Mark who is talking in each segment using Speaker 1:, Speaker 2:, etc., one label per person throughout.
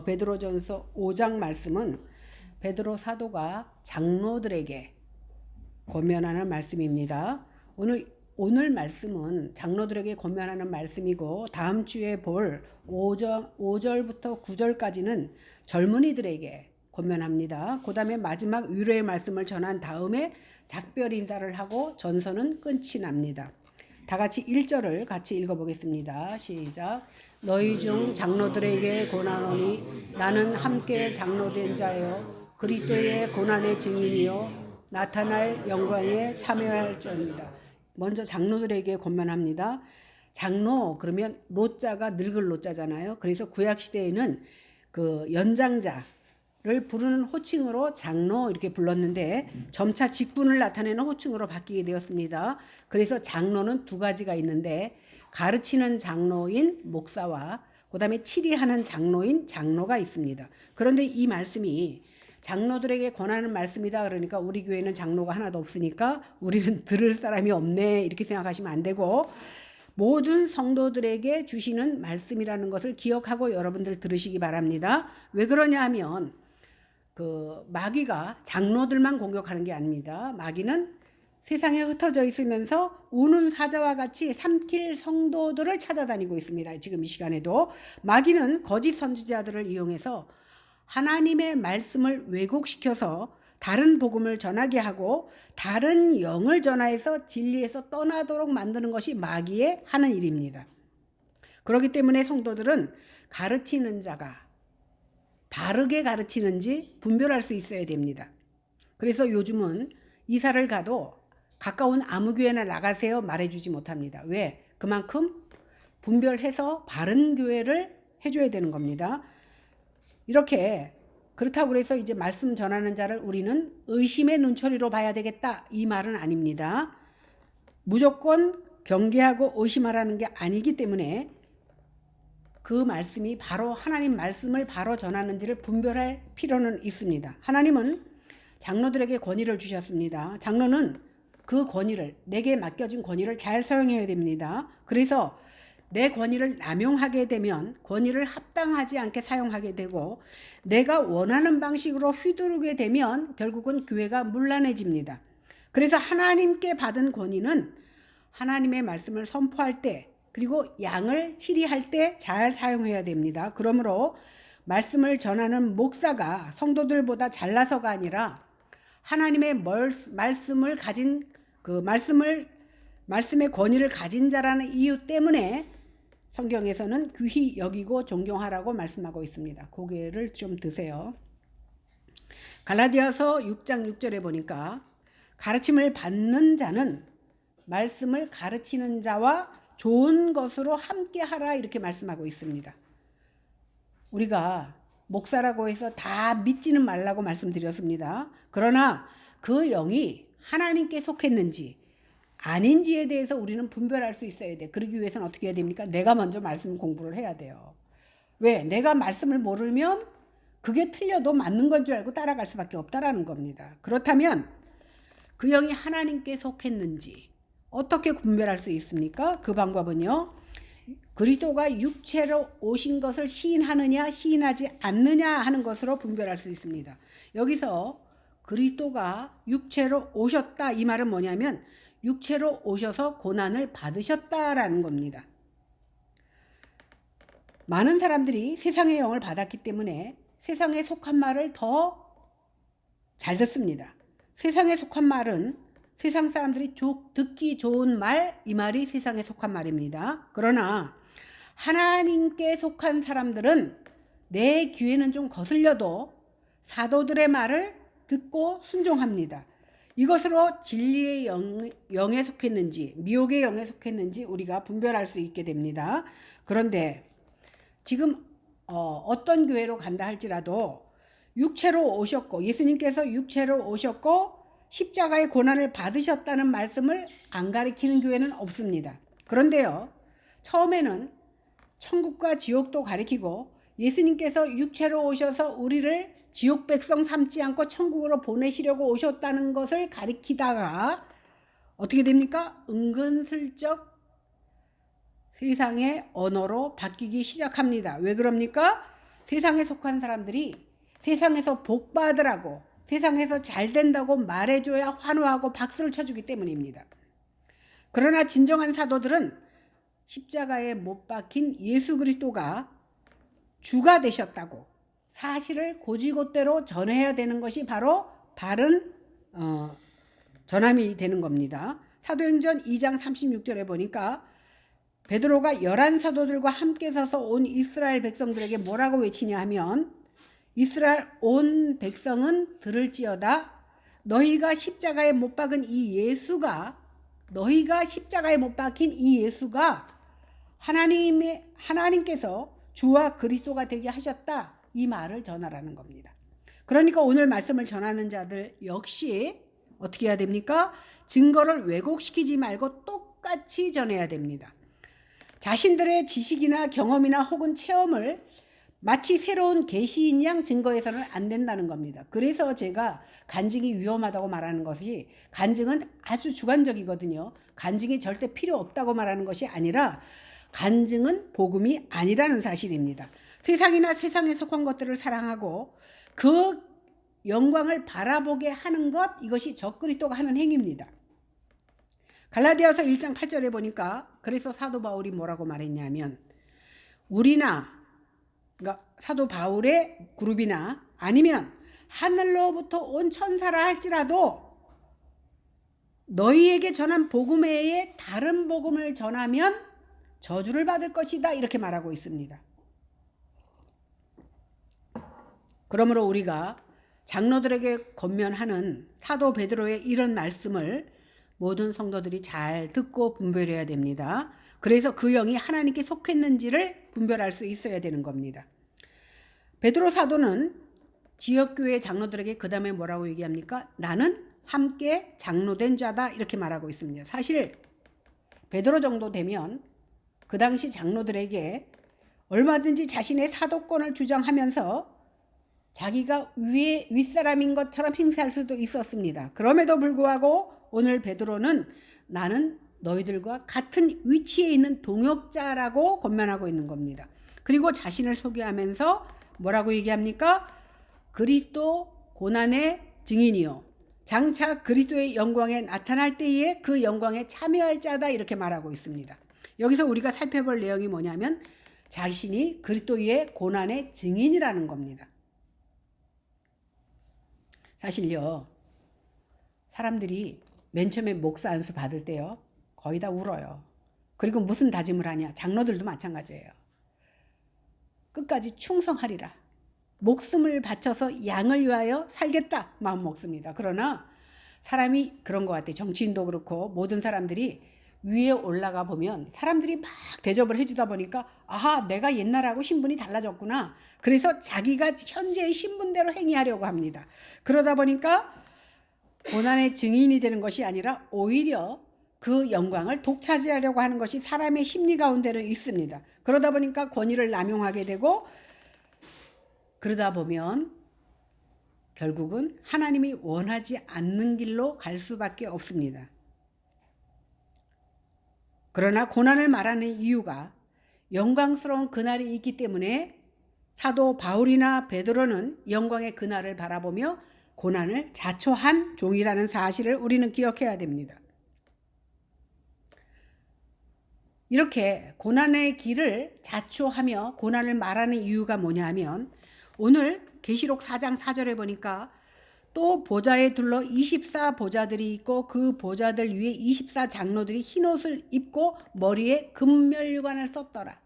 Speaker 1: 베드로전서 5장 말씀은 베드로 사도가 장로들에게 권면하는 말씀입니다. 오늘 말씀은 장로들에게 권면하는 말씀이고, 다음 주에 볼 5절부터 9절까지는 젊은이들에게 권면합니다. 그 다음에 마지막 위로의 말씀을 전한 다음에 작별 인사를 하고 전서는 끝이 납니다. 다 같이 1절을 같이 읽어보겠습니다. 시작. 너희 중 장로들에게 고난오니 나는 함께 장로된 자요 그리스도의 고난의 증인이요 나타날 영광에 참여할지어다. 먼저 장로들에게 권면합니다. 장로 그러면 로자가 늙을 로자잖아요. 그래서 구약 시대에는 그 연장자를 부르는 호칭으로 장로 이렇게 불렀는데 점차 직분을 나타내는 호칭으로 바뀌게 되었습니다. 그래서 장로는 두 가지가 있는데 가르치는 장로인 목사와 그다음에 치리하는 장로인 장로가 있습니다. 그런데 이 말씀이 장로들에게 권하는 말씀이다. 그러니까 우리 교회는 장로가 하나도 없으니까 우리는 들을 사람이 없네 이렇게 생각하시면 안 되고, 모든 성도들에게 주시는 말씀이라는 것을 기억하고 여러분들 들으시기 바랍니다. 왜 그러냐 하면 마귀가 장로들만 공격하는 게 아닙니다. 마귀는 세상에 흩어져 있으면서 우는 사자와 같이 삼킬 성도들을 찾아다니고 있습니다. 지금 이 시간에도 마귀는 거짓 선지자들을 이용해서 하나님의 말씀을 왜곡시켜서 다른 복음을 전하게 하고 다른 영을 전하여서 진리에서 떠나도록 만드는 것이 마귀의 하는 일입니다. 그렇기 때문에 성도들은 가르치는 자가 바르게 가르치는지 분별할 수 있어야 됩니다. 그래서 요즘은 이사를 가도 가까운 아무 교회나 나가세요 말해주지 못합니다. 왜? 그만큼 분별해서 바른 교회를 해줘야 되는 겁니다. 이렇게 그렇다고 그래서 이제 말씀 전하는 자를 우리는 의심의 눈초리로 봐야 되겠다 이 말은 아닙니다. 무조건 경계하고 의심하라는 게 아니기 때문에 그 말씀이 바로 하나님 말씀을 바로 전하는지를 분별할 필요는 있습니다. 하나님은 장로들에게 권위를 주셨습니다. 장로는 그 권위를, 내게 맡겨진 권위를 잘 사용해야 됩니다. 그래서 내 권위를 남용하게 되면 권위를 합당하지 않게 사용하게 되고, 내가 원하는 방식으로 휘두르게 되면 결국은 교회가 문란해집니다. 그래서 하나님께 받은 권위는 하나님의 말씀을 선포할 때 그리고 양을 치리할 때 잘 사용해야 됩니다. 그러므로 말씀을 전하는 목사가 성도들보다 잘나서가 아니라 하나님의 말씀을 가진 말씀의 권위를 가진 자라는 이유 때문에 성경에서는 귀히 여기고 존경하라고 말씀하고 있습니다. 고개를 좀 드세요. 갈라디아서 6장 6절에 보니까 가르침을 받는 자는 말씀을 가르치는 자와 좋은 것으로 함께 하라 이렇게 말씀하고 있습니다. 우리가 목사라고 해서 다 믿지는 말라고 말씀드렸습니다. 그러나 그 영이 하나님께 속했는지 아닌지에 대해서 우리는 분별할 수 있어야 돼. 그러기 위해서는 어떻게 해야 됩니까? 내가 먼저 말씀 공부를 해야 돼요. 왜? 내가 말씀을 모르면 그게 틀려도 맞는 건 줄 알고 따라갈 수밖에 없다라는 겁니다. 그렇다면 그 영이 하나님께 속했는지 어떻게 분별할 수 있습니까? 그 방법은요, 그리스도가 육체로 오신 것을 시인하느냐 시인하지 않느냐 하는 것으로 분별할 수 있습니다. 여기서 그리스도가 육체로 오셨다 이 말은 뭐냐면 육체로 오셔서 고난을 받으셨다라는 겁니다. 많은 사람들이 세상의 영을 받았기 때문에 세상에 속한 말을 더 잘 듣습니다. 세상에 속한 말은 세상 사람들이 듣기 좋은 말, 이 말이 세상에 속한 말입니다. 그러나 하나님께 속한 사람들은 내 귀에는 좀 거슬려도 사도들의 말을 듣고 순종합니다. 이것으로 진리의 영에 속했는지 미혹의 영에 속했는지 우리가 분별할 수 있게 됩니다. 그런데 지금 어떤 교회로 간다 할지라도 육체로 오셨고 예수님께서 육체로 오셨고 십자가의 고난을 받으셨다는 말씀을 안 가리키는 교회는 없습니다. 그런데요, 처음에는 천국과 지옥도 가리키고 예수님께서 육체로 오셔서 우리를 지옥 백성 삼지 않고 천국으로 보내시려고 오셨다는 것을 가리키다가 어떻게 됩니까? 은근슬쩍 세상의 언어로 바뀌기 시작합니다. 왜 그럽니까? 세상에 속한 사람들이 세상에서 복 받으라고, 세상에서 잘 된다고 말해줘야 환호하고 박수를 쳐주기 때문입니다. 그러나 진정한 사도들은 십자가에 못 박힌 예수 그리스도가 주가 되셨다고 사실을 곧이곧대로 전해야 되는 것이 바로 바른 전함이 되는 겁니다. 사도행전 2장 36절에 보니까 베드로가 11사도들과 함께 서서 온 이스라엘 백성들에게 뭐라고 외치냐 하면, 이스라엘 온 백성은 들을지어다. 너희가 십자가에 못 박힌 이 예수가 하나님께서 주와 그리스도가 되게 하셨다, 이 말을 전하라는 겁니다. 그러니까 오늘 말씀을 전하는 자들 역시 어떻게 해야 됩니까? 증거를 왜곡시키지 말고 똑같이 전해야 됩니다. 자신들의 지식이나 경험이나 혹은 체험을 마치 새로운 계시인 양 증거해서는 안 된다는 겁니다. 그래서 제가 간증이 위험하다고 말하는 것이, 간증은 아주 주관적이거든요. 간증이 절대 필요 없다고 말하는 것이 아니라 간증은 복음이 아니라는 사실입니다. 세상이나 세상에 속한 것들을 사랑하고 그 영광을 바라보게 하는 것, 이것이 적그리스도가 하는 행위입니다. 갈라디아서 1장 8절에 보니까 그래서 사도 바울이 뭐라고 말했냐면, 우리나, 그러니까 사도 바울의 그룹이나 아니면 하늘로부터 온 천사라 할지라도 너희에게 전한 복음 외에 다른 복음을 전하면 저주를 받을 것이다, 이렇게 말하고 있습니다. 그러므로 우리가 장로들에게 권면하는 사도 베드로의 이런 말씀을 모든 성도들이 잘 듣고 분별해야 됩니다. 그래서 그 영이 하나님께 속했는지를 분별할 수 있어야 되는 겁니다. 베드로 사도는 지역교회 장로들에게 그 다음에 뭐라고 얘기합니까? 나는 함께 장로된 자다, 이렇게 말하고 있습니다. 사실 베드로 정도 되면 그 당시 장로들에게 얼마든지 자신의 사도권을 주장하면서 자기가 윗사람인 것처럼 행세할 수도 있었습니다. 그럼에도 불구하고 오늘 베드로는 나는 너희들과 같은 위치에 있는 동역자라고 권면하고 있는 겁니다. 그리고 자신을 소개하면서 뭐라고 얘기합니까? 그리스도 고난의 증인이요, 장차 그리스도의 영광에 나타날 때에 그 영광에 참여할 자다, 이렇게 말하고 있습니다. 여기서 우리가 살펴볼 내용이 뭐냐면 자신이 그리스도의 고난의 증인이라는 겁니다. 사실요, 사람들이 맨 처음에 목사 안수 받을 때요, 거의 다 울어요. 그리고 무슨 다짐을 하냐? 장로들도 마찬가지예요. 끝까지 충성하리라, 목숨을 바쳐서 양을 위하여 살겠다 마음 먹습니다. 그러나 사람이 그런 것 같아요. 정치인도 그렇고 모든 사람들이 위에 올라가 보면 사람들이 막 대접을 해주다 보니까, 아하, 내가 옛날하고 신분이 달라졌구나. 그래서 자기가 현재의 신분대로 행위하려고 합니다. 그러다 보니까 고난의 증인이 되는 것이 아니라 오히려 그 영광을 독차지하려고 하는 것이 사람의 심리 가운데는 있습니다. 그러다 보니까 권위를 남용하게 되고, 그러다 보면 결국은 하나님이 원하지 않는 길로 갈 수밖에 없습니다. 그러나 고난을 말하는 이유가 영광스러운 그날이 있기 때문에 사도 바울이나 베드로는 영광의 그날을 바라보며 고난을 자초한 종이라는 사실을 우리는 기억해야 됩니다. 이렇게 고난의 길을 자초하며 고난을 말하는 이유가 뭐냐 하면, 오늘 계시록 4장 4절에 보니까 또 보좌에 둘러 24 보좌들이 있고 그 보좌들 위에 24 장로들이 흰옷을 입고 머리에 금면류관을 썼더라.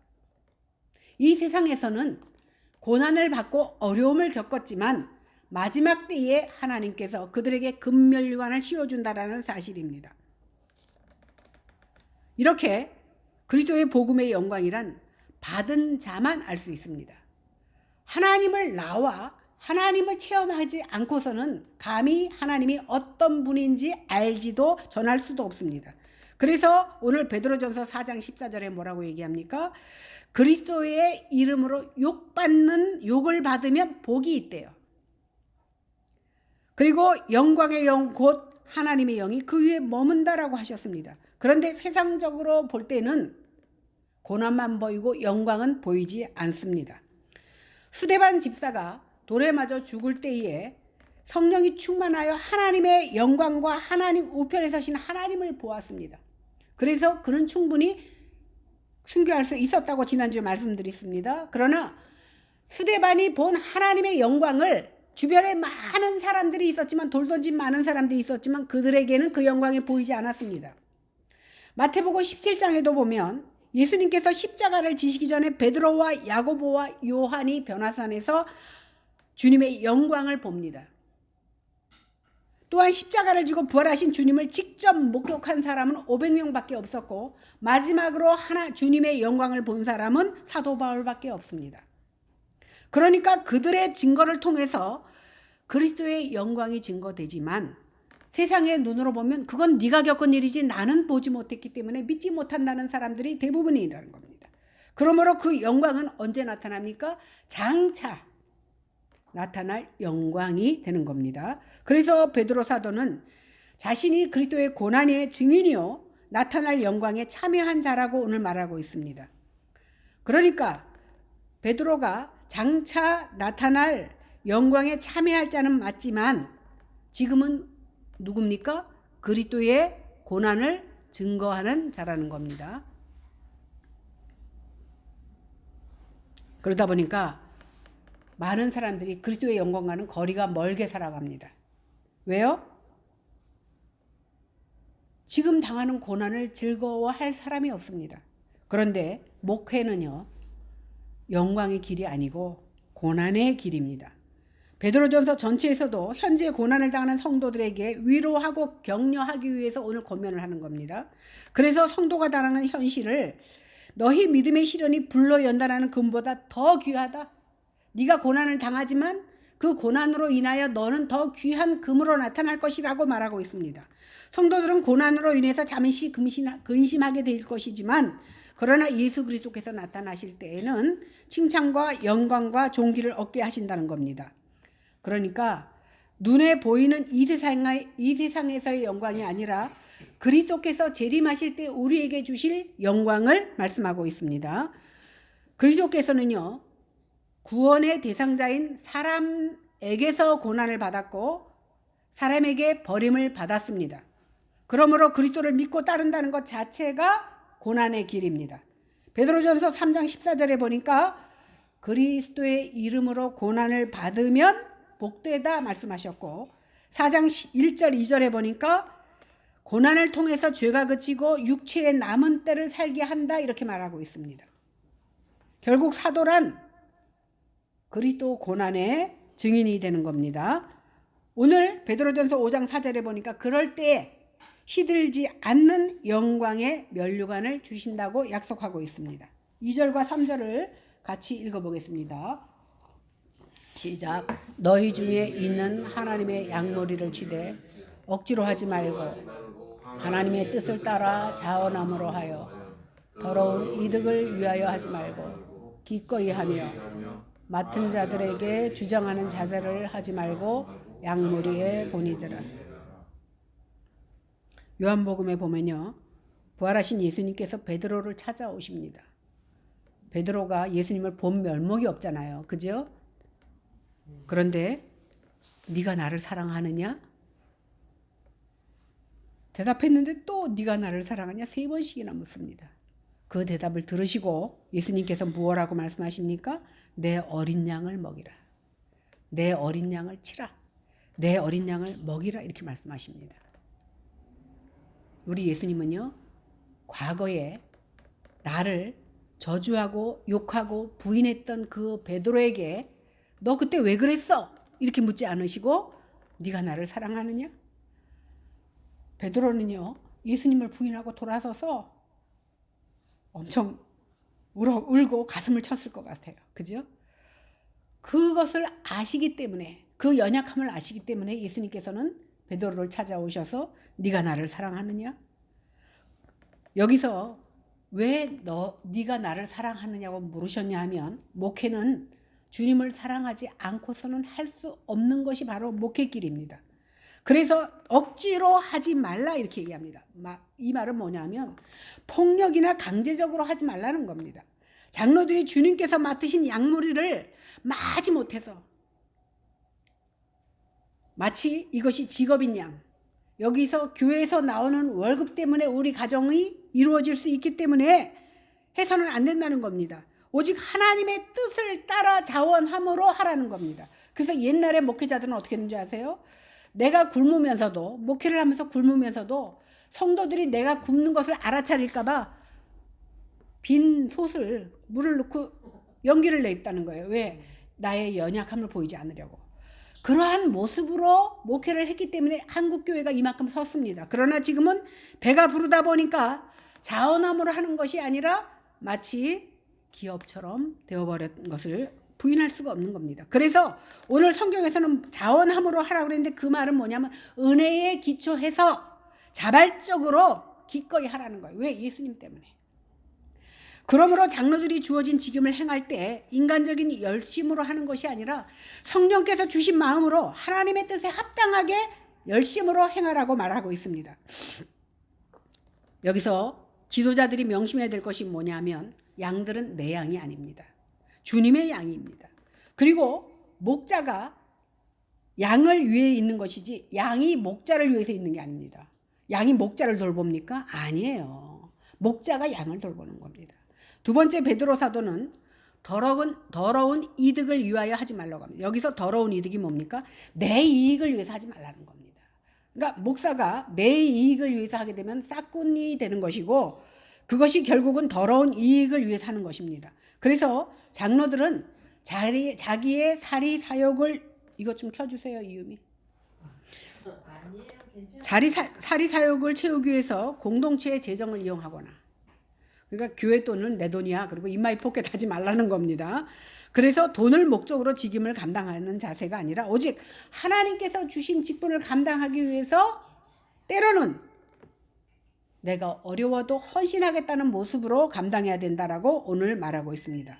Speaker 1: 이 세상에서는 고난을 받고 어려움을 겪었지만 마지막 때에 하나님께서 그들에게 금면류관을 씌워준다라는 사실입니다. 이렇게 그리스도의 복음의 영광이란 받은 자만 알 수 있습니다. 하나님을 체험하지 않고서는 감히 하나님이 어떤 분인지 알지도 전할 수도 없습니다. 그래서 오늘 베드로전서 4장 14절에 뭐라고 얘기합니까? 그리스도의 이름으로 욕을 받으면 복이 있대요. 그리고 영광의 영 곧 하나님의 영이 그 위에 머문다라고 하셨습니다. 그런데 세상적으로 볼 때는 고난만 보이고 영광은 보이지 않습니다. 스데반 집사가 돌에 맞아 죽을 때에 성령이 충만하여 하나님의 영광과 하나님 우편에 서신 하나님을 보았습니다. 그래서 그는 충분히 순교할 수 있었다고 지난주에 말씀드렸습니다. 그러나 스데반이 본 하나님의 영광을 주변에 많은 사람들이 있었지만, 돌 던진 많은 사람들이 있었지만 그들에게는 그 영광이 보이지 않았습니다. 마태복음 17장에도 보면 예수님께서 십자가를 지시기 전에 베드로와 야고보와 요한이 변화산에서 주님의 영광을 봅니다. 또한 십자가를 지고 부활하신 주님을 직접 목격한 사람은 500명밖에 없었고, 마지막으로 주님의 영광을 본 사람은 사도 바울밖에 없습니다. 그러니까 그들의 증거를 통해서 그리스도의 영광이 증거되지만, 세상의 눈으로 보면 그건 네가 겪은 일이지 나는 보지 못했기 때문에 믿지 못한다는 사람들이 대부분이라는 겁니다. 그러므로 그 영광은 언제 나타납니까? 장차 나타날 영광이 되는 겁니다. 그래서 베드로 사도는 자신이 그리스도의 고난의 증인이요 나타날 영광에 참여한 자라고 오늘 말하고 있습니다. 그러니까 베드로가 장차 나타날 영광에 참여할 자는 맞지만 지금은 누굽니까? 그리스도의 고난을 증거하는 자라는 겁니다. 그러다 보니까 많은 사람들이 그리스도의 영광과는 거리가 멀게 살아갑니다. 왜요? 지금 당하는 고난을 즐거워할 사람이 없습니다. 그런데 목회는요, 영광의 길이 아니고 고난의 길입니다. 베드로전서 전체에서도 현재 고난을 당하는 성도들에게 위로하고 격려하기 위해서 오늘 권면을 하는 겁니다. 그래서 성도가 당하는 현실을 너희 믿음의 시련이 불로 연단하는 금보다 더 귀하다. 네가 고난을 당하지만 그 고난으로 인하여 너는 더 귀한 금으로 나타날 것이라고 말하고 있습니다. 성도들은 고난으로 인해서 잠시 근심하게 될 것이지만, 그러나 예수 그리스도께서 나타나실 때에는 칭찬과 영광과 존귀를 얻게 하신다는 겁니다. 그러니까 눈에 보이는 이 세상에서의 영광이 아니라 그리스도께서 재림하실 때 우리에게 주실 영광을 말씀하고 있습니다. 그리스도께서는요, 구원의 대상자인 사람에게서 고난을 받았고 사람에게 버림을 받았습니다. 그러므로 그리스도를 믿고 따른다는 것 자체가 고난의 길입니다. 베드로전서 3장 14절에 보니까 그리스도의 이름으로 고난을 받으면 복되다 말씀하셨고, 4장 1절 2절에 보니까 고난을 통해서 죄가 그치고 육체의 남은 때를 살게 한다 이렇게 말하고 있습니다. 결국 사도란 그리스도 고난의 증인이 되는 겁니다. 오늘 베드로전서 5장 4절에 보니까 그럴 때에 시들지 않는 영광의 면류관을 주신다고 약속하고 있습니다. 2절과 3절을 같이 읽어보겠습니다. 시작. 너희 중에 있는 하나님의 양머리를 치되 억지로 하지 말고 하나님의 뜻을 따라 자원함으로 하여 더러운 이득을 위하여 하지 말고 기꺼이 하며 맡은 자들에게 주장하는 자세를 하지 말고 양머리에 본이더라. 요한복음에 보면요, 부활하신 예수님께서 베드로를 찾아오십니다. 베드로가 예수님을 본 면목이 없잖아요. 그죠? 그런데 네가 나를 사랑하느냐? 대답했는데 또 네가 나를 사랑하냐? 3번씩이나 묻습니다. 그 대답을 들으시고 예수님께서 무엇라고 말씀하십니까? 내 어린 양을 먹이라. 내 어린 양을 치라. 내 어린 양을 먹이라 이렇게 말씀하십니다. 우리 예수님은요, 과거에 나를 저주하고 욕하고 부인했던 그 베드로에게 너 그때 왜 그랬어? 이렇게 묻지 않으시고 네가 나를 사랑하느냐? 베드로는요, 예수님을 부인하고 돌아서서 엄청 울고 가슴을 쳤을 것 같아요. 그죠? 그것을 아시기 때문에, 그 연약함을 아시기 때문에 예수님께서는 베드로를 찾아오셔서 네가 나를 사랑하느냐? 여기서 왜 네가 나를 사랑하느냐고 물으셨냐 하면, 목회는 주님을 사랑하지 않고서는 할 수 없는 것이 바로 목회길입니다. 그래서 억지로 하지 말라 이렇게 얘기합니다. 이 말은 뭐냐면 폭력이나 강제적으로 하지 말라는 겁니다. 장로들이 주님께서 맡으신 양무리를 마지 못해서 마치 이것이 직업인 양, 여기서 교회에서 나오는 월급 때문에 우리 가정이 이루어질 수 있기 때문에 해서는 안 된다는 겁니다. 오직 하나님의 뜻을 따라 자원함으로 하라는 겁니다. 그래서 옛날에 목회자들은 어떻게 했는지 아세요? 내가 굶으면서도, 목회를 하면서 굶으면서도 성도들이 내가 굶는 것을 알아차릴까 봐 빈 솥을 물을 넣고 연기를 냈다는 거예요. 왜? 나의 연약함을 보이지 않으려고. 그러한 모습으로 목회를 했기 때문에 한국교회가 이만큼 섰습니다. 그러나 지금은 배가 부르다 보니까 자원함으로 하는 것이 아니라 마치 기업처럼 되어버린 것을 부인할 수가 없는 겁니다. 그래서 오늘 성경에서는 자원함으로 하라고 그랬는데 그 말은 뭐냐면 은혜에 기초해서 자발적으로 기꺼이 하라는 거예요. 왜? 예수님 때문에. 그러므로 장로들이 주어진 직임을 행할 때 인간적인 열심으로 하는 것이 아니라 성령께서 주신 마음으로 하나님의 뜻에 합당하게 열심으로 행하라고 말하고 있습니다. 여기서 지도자들이 명심해야 될 것이 뭐냐면 양들은 내 양이 아닙니다. 주님의 양입니다. 그리고 목자가 양을 위해 있는 것이지 양이 목자를 위해서 있는 게 아닙니다. 양이 목자를 돌봅니까? 아니에요. 목자가 양을 돌보는 겁니다. 두 번째 베드로 사도는 더러운 이득을 위하여 하지 말라고 합니다. 여기서 더러운 이득이 뭡니까? 내 이익을 위해서 하지 말라는 겁니다. 그러니까 목사가 내 이익을 위해서 하게 되면 싹군이 되는 것이고 그것이 결국은 더러운 이익을 위해서 하는 것입니다. 그래서 장로들은 자기의 사리 사욕을 이것 좀 켜주세요. 이유미. 사리 사욕을 채우기 위해서 공동체의 재정을 이용하거나 그러니까 교회 돈은 내 돈이야. 그리고 인마이 포켓 하지 말라는 겁니다. 그래서 돈을 목적으로 직임을 감당하는 자세가 아니라 오직 하나님께서 주신 직분을 감당하기 위해서 때로는 내가 어려워도 헌신하겠다는 모습으로 감당해야 된다라고 오늘 말하고 있습니다.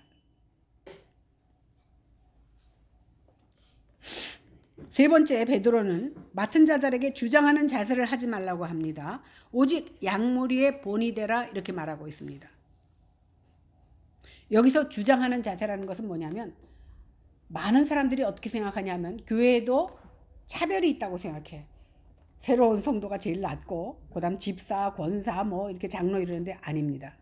Speaker 1: 세 번째 베드로는 맡은 자들에게 주장하는 자세를 하지 말라고 합니다. 오직 양무리의 본이 되라 이렇게 말하고 있습니다. 여기서 주장하는 자세라는 것은 뭐냐면 많은 사람들이 어떻게 생각하냐면 교회에도 차별이 있다고 생각해. 새로운 성도가 제일 낫고 그다음 집사, 권사 뭐 이렇게 장로 이러는데 아닙니다.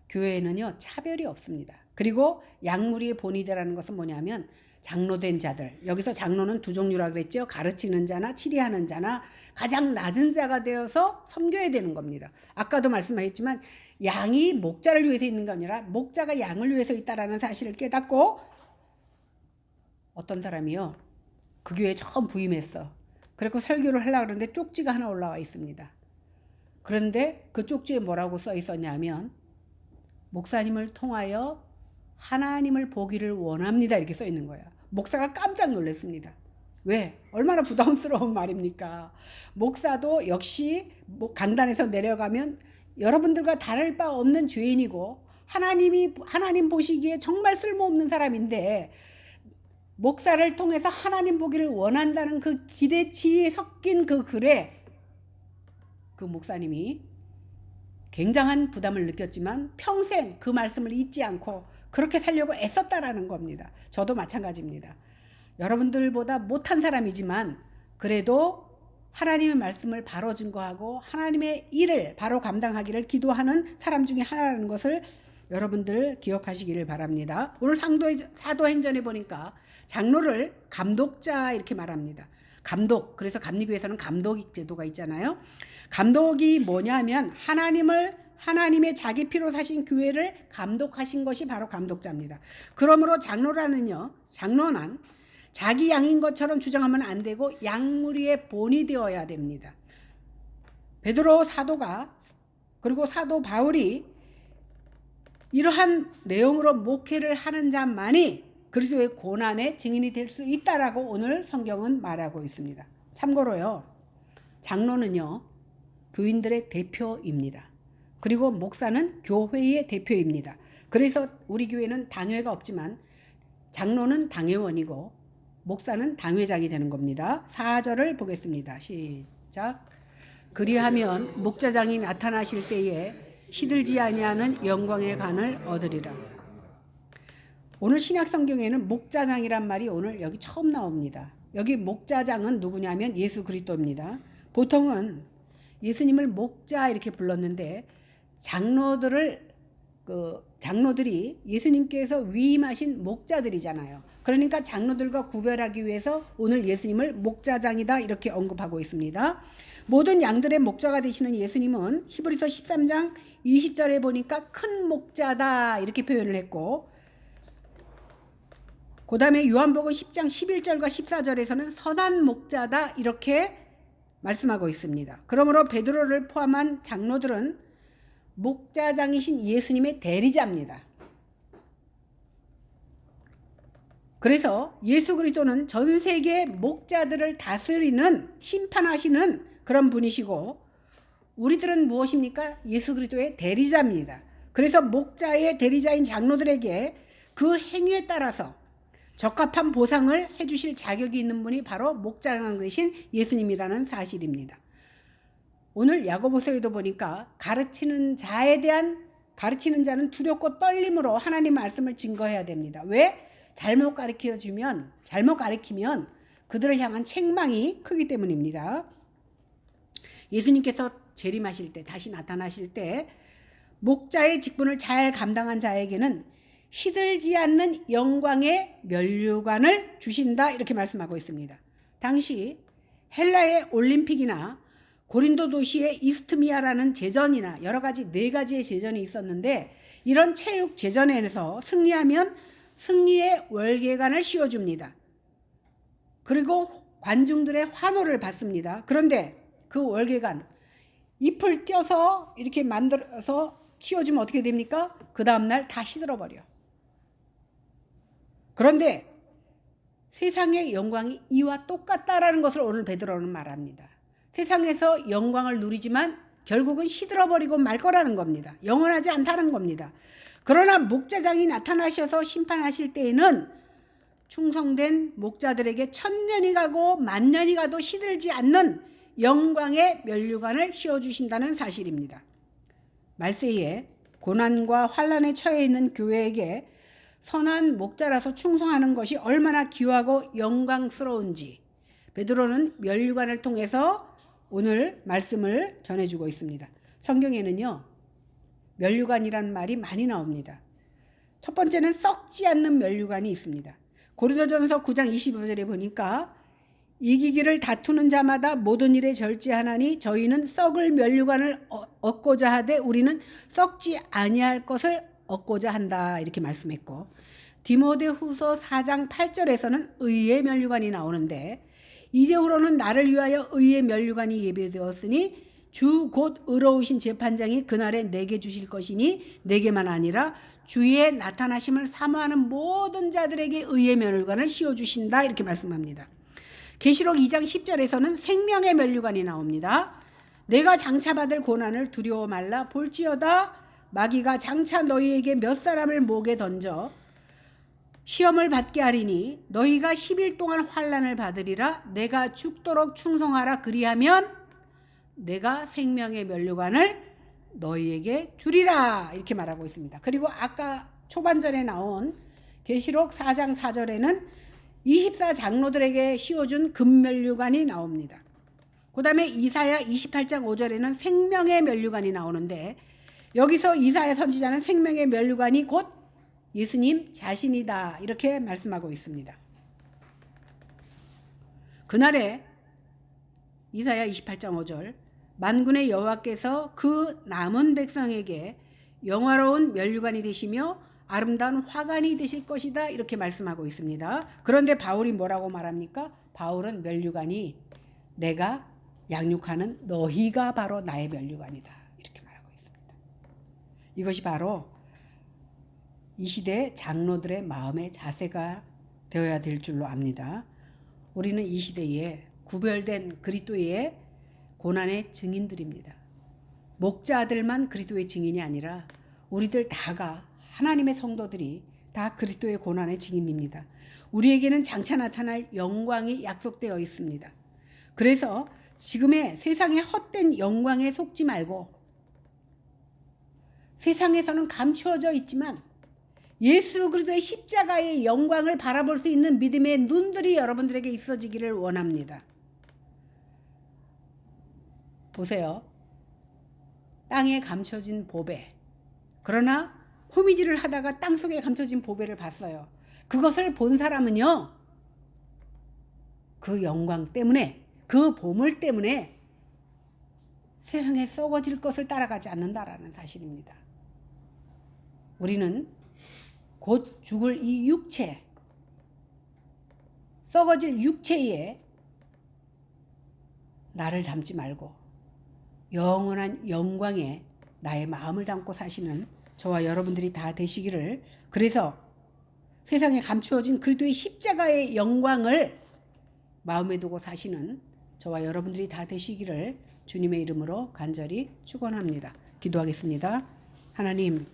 Speaker 1: 교회에는요 차별이 없습니다. 그리고 양무리의 본이 되라는 것은 뭐냐면 장로된 자들, 여기서 장로는 두 종류라고 그랬죠. 가르치는 자나 치리하는 자나 가장 낮은 자가 되어서 섬겨야 되는 겁니다. 아까도 말씀하셨지만 양이 목자를 위해서 있는 게 아니라 목자가 양을 위해서 있다라는 사실을 깨닫고 어떤 사람이요 그 교회에 처음 부임했어. 그리고 설교를 하려고 그러는데 쪽지가 하나 올라와 있습니다. 그런데 그 쪽지에 뭐라고 써 있었냐면 목사님을 통하여 하나님을 보기를 원합니다 이렇게 써 있는 거예요. 목사가 깜짝 놀랐습니다. 왜? 얼마나 부담스러운 말입니까? 목사도 역시 강단에서 내려가면 여러분들과 다를 바 없는 죄인이고 하나님 보시기에 정말 쓸모없는 사람인데 목사를 통해서 하나님 보기를 원한다는 그 기대치에 섞인 그 글에 그 목사님이 굉장한 부담을 느꼈지만 평생 그 말씀을 잊지 않고 그렇게 살려고 애썼다라는 겁니다. 저도 마찬가지입니다. 여러분들보다 못한 사람이지만 그래도 하나님의 말씀을 바로 증거하고 하나님의 일을 바로 감당하기를 기도하는 사람 중에 하나라는 것을 여러분들 기억하시기를 바랍니다. 오늘 사도행전에 보니까 장로를 감독자 이렇게 말합니다. 감독, 그래서 감리교에서는 감독 제도가 있잖아요. 감독이 뭐냐면 하나님의 자기 피로 사신 교회를 감독하신 것이 바로 감독자입니다. 그러므로 장로는 자기 양인 것처럼 주장하면 안 되고 양무리의 본이 되어야 됩니다. 베드로 사도가 그리고 사도 바울이 이러한 내용으로 목회를 하는 자만이 그리스도의 고난의 증인이 될 수 있다라고 오늘 성경은 말하고 있습니다. 참고로요, 장로는요 교인들의 대표입니다. 그리고 목사는 교회의 대표입니다. 그래서 우리 교회는 당회가 없지만 장로는 당회원이고 목사는 당회장이 되는 겁니다. 4절을 보겠습니다. 시작. 그리하면 목자장이 나타나실 때에 시들지 아니하는 영광의 간을 얻으리라. 오늘 신약 성경에는 목자장이란 말이 오늘 여기 처음 나옵니다. 여기 목자장은 누구냐면 예수 그리스도입니다. 보통은 예수님을 목자 이렇게 불렀는데 장로들이 예수님께서 위임하신 목자들이잖아요. 그러니까 장로들과 구별하기 위해서 오늘 예수님을 목자장이다 이렇게 언급하고 있습니다. 모든 양들의 목자가 되시는 예수님은 히브리서 13장 20절에 보니까 큰 목자다 이렇게 표현을 했고, 그 다음에 요한복음 10장 11절과 14절에서는 선한 목자다 이렇게 말씀하고 있습니다. 그러므로 베드로를 포함한 장로들은 목자장이신 예수님의 대리자입니다. 그래서 예수 그리스도는 전 세계 목자들을 다스리는 심판하시는 그런 분이시고, 우리들은 무엇입니까? 예수 그리스도의 대리자입니다. 그래서 목자의 대리자인 장로들에게 그 행위에 따라서 적합한 보상을 해주실 자격이 있는 분이 바로 목자장 되신 예수님이라는 사실입니다. 오늘 야고보서에도 보니까 가르치는 자는 두렵고 떨림으로 하나님 말씀을 증거해야 됩니다. 왜? 잘못 가르치면 그들을 향한 책망이 크기 때문입니다. 예수님께서 재림하실 때, 다시 나타나실 때 목자의 직분을 잘 감당한 자에게는 시들지 않는 영광의 면류관을 주신다 이렇게 말씀하고 있습니다. 당시 헬라의 올림픽이나 고린도 도시의 이스트미아라는 제전이나 여러 가지 4가지의 제전이 있었는데, 이런 체육 제전에서 승리하면 승리의 월계관을 씌워줍니다. 그리고 관중들의 환호를 받습니다. 그런데 그 월계관 잎을 떼어서 이렇게 만들어서 씌워주면 어떻게 됩니까? 그 다음날 다 시들어버려. 그런데 세상의 영광이 이와 똑같다라는 것을 오늘 베드로는 말합니다. 세상에서 영광을 누리지만 결국은 시들어버리고 말 거라는 겁니다. 영원하지 않다는 겁니다. 그러나 목자장이 나타나셔서 심판하실 때에는 충성된 목자들에게 1000년이 가고 10,000년이 가도 시들지 않는 영광의 면류관을 씌워주신다는 사실입니다. 말세에 고난과 환난에 처해 있는 교회에게 선한 목자라서 충성하는 것이 얼마나 귀하고 영광스러운지 베드로는 면류관을 통해서 오늘 말씀을 전해주고 있습니다. 성경에는요, 면류관이라는 말이 많이 나옵니다. 첫 번째는 썩지 않는 면류관이 있습니다. 고린도전서 9장 25절에 보니까 이기기를 다투는 자마다 모든 일에 절제하나니 저희는 썩을 면류관을 얻고자 하되 우리는 썩지 아니할 것을 얻고자 한다 이렇게 말씀했고, 디모데후서 4장 8절에서는 의의 면류관이 나오는데, 이제후로는 나를 위하여 의의 면류관이 예배되었으니 주 곧 의로우신 재판장이 그날에 내게 주실 것이니 내게만 아니라 주의 나타나심을 사모하는 모든 자들에게 의의 면류관을 씌워주신다 이렇게 말씀합니다. 계시록 2장 10절에서는 생명의 면류관이 나옵니다. 내가 장차 받을 고난을 두려워 말라. 볼지어다 마귀가 장차 너희에게 몇 사람을 목에 던져 시험을 받게 하리니 너희가 10일 동안 환난을 받으리라. 내가 죽도록 충성하라. 그리하면 내가 생명의 면류관을 너희에게 주리라 이렇게 말하고 있습니다. 그리고 아까 초반전에 나온 계시록 4장 4절에는 24장로들에게 씌워준 금면류관이 나옵니다. 그 다음에 이사야 28장 5절에는 생명의 면류관이 나오는데, 여기서 이사야 선지자는 생명의 면류관이 곧 예수님 자신이다 이렇게 말씀하고 있습니다. 그날에 이사야 28장 5절 만군의 여호와께서 그 남은 백성에게 영화로운 면류관이 되시며 아름다운 화관이 되실 것이다 이렇게 말씀하고 있습니다. 그런데 바울이 뭐라고 말합니까? 바울은 면류관이 내가 양육하는 너희가 바로 나의 면류관이다 이렇게 말하고 있습니다. 이것이 바로 이 시대 장로들의 마음의 자세가 되어야 될 줄로 압니다. 우리는 이 시대에 구별된 그리스도의 고난의 증인들입니다. 목자들만 그리스도의 증인이 아니라 우리들 다가 하나님의 성도들이 다 그리스도의 고난의 증인입니다. 우리에게는 장차 나타날 영광이 약속되어 있습니다. 그래서 지금의 세상의 헛된 영광에 속지 말고 세상에서는 감추어져 있지만 예수 그리스도의 십자가의 영광을 바라볼 수 있는 믿음의 눈들이 여러분들에게 있어지기를 원합니다. 보세요. 땅에 감춰진 보배. 그러나 호미질을 하다가 땅속에 감춰진 보배를 봤어요. 그것을 본 사람은요, 그 영광 때문에, 그 보물 때문에 세상에 썩어질 것을 따라가지 않는다라는 사실입니다. 우리는 곧 죽을 이 육체, 썩어질 육체에 나를 담지 말고 영원한 영광에 나의 마음을 담고 사시는 저와 여러분들이 다 되시기를, 그래서 세상에 감추어진 그리스도의 십자가의 영광을 마음에 두고 사시는 저와 여러분들이 다 되시기를 주님의 이름으로 간절히 축원합니다. 기도하겠습니다. 하나님,